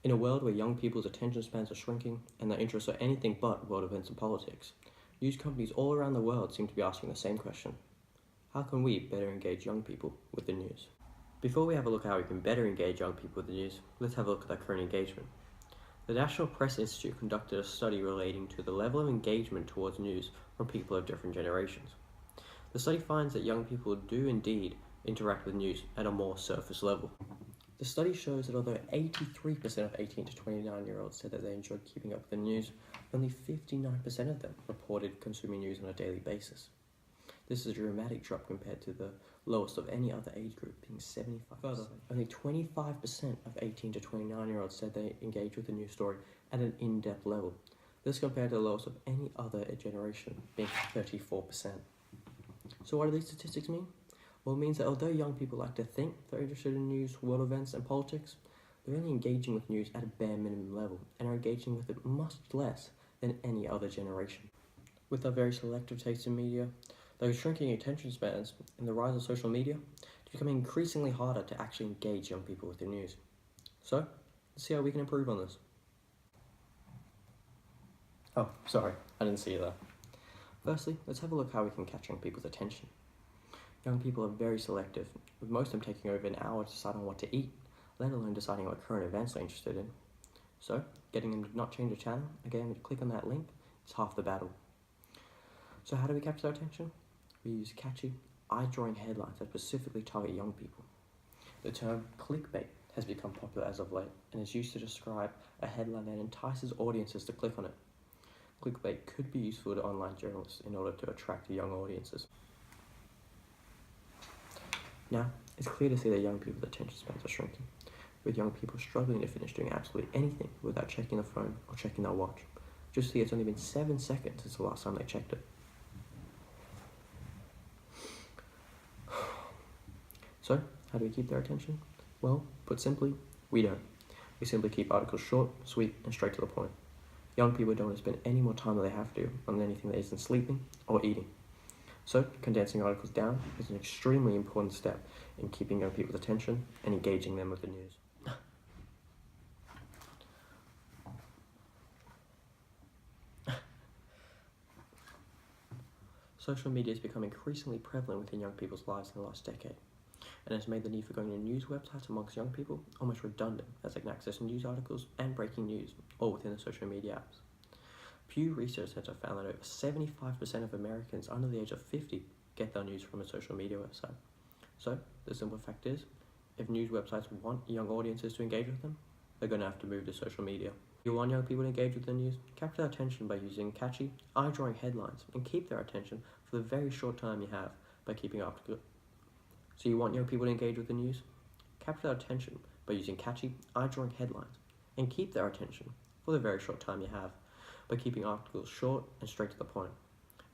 In a world where young people's attention spans are shrinking and their interests are anything but world events and politics, news companies all around the world seem to be asking the same question. How can we better engage young people with the news? Before we have a look at how we can better engage young people with the news, let's have a look at our current engagement. The National Press Institute conducted a study relating to the level of engagement towards news from people of different generations. The study finds that young people do indeed interact with news at a more surface level. The study shows that although 83% of 18 to 29-year-olds said that they enjoyed keeping up with the news, only 59% of them reported consuming news on a daily basis. This is a dramatic drop compared to the lowest of any other age group, being 75%. Further, only 25% of 18 to 29-year-olds said they engaged with the news story at an in-depth level. This compared to the lowest of any other generation, being 34%. So what do these statistics mean? Well, it means that although young people like to think they're interested in news, world events, and politics, they're only engaging with news at a bare minimum level and are engaging with it much less than any other generation. With our very selective taste in media, those shrinking attention spans, and the rise of social media, it's becoming increasingly harder to actually engage young people with the news. So, let's see how we can improve on this. Oh, sorry, I didn't see you there. Firstly, let's have a look how we can catch young people's attention. Young people are very selective, with most of them taking over an hour to decide on what to eat, let alone deciding what current events they're interested in. So, getting them to not change the channel, again, when you click on that link, is half the battle. So how do we capture their attention? We use catchy, eye-drawing headlines that specifically target young people. The term clickbait has become popular as of late and is used to describe a headline that entices audiences to click on it. Clickbait could be useful to online journalists in order to attract young audiences. Now, it's clear to see that young people's attention spans are shrinking, with young people struggling to finish doing absolutely anything without checking the phone or checking their watch. Just see, it's only been 7 seconds since the last time they checked it. So, how do we keep their attention? Well, put simply, we don't. We simply keep articles short, sweet, and straight to the point. Young people don't want to spend any more time than they have to on anything that isn't sleeping or eating. So, condensing articles down is an extremely important step in keeping young people's attention and engaging them with the news. Social media has become increasingly prevalent within young people's lives in the last decade, and has made the need for going to news websites amongst young people almost redundant, as they can access news articles and breaking news, all within the social media apps. Pew Research Center found that over 75% of Americans under the age of 50 get their news from a social media website. So, the simple fact is, if news websites want young audiences to engage with them, they're going to have to move to social media. If you want young people to engage with the news, capture their attention by using catchy, eye-drawing headlines, and keep their attention for the very short time you have by keeping up to it. So you want young people to engage with the news? Capture their attention by using catchy, eye-drawing headlines, and keep their attention for the very short time you have by keeping articles short and straight to the point,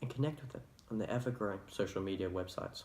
and connect with them on the ever-growing social media websites.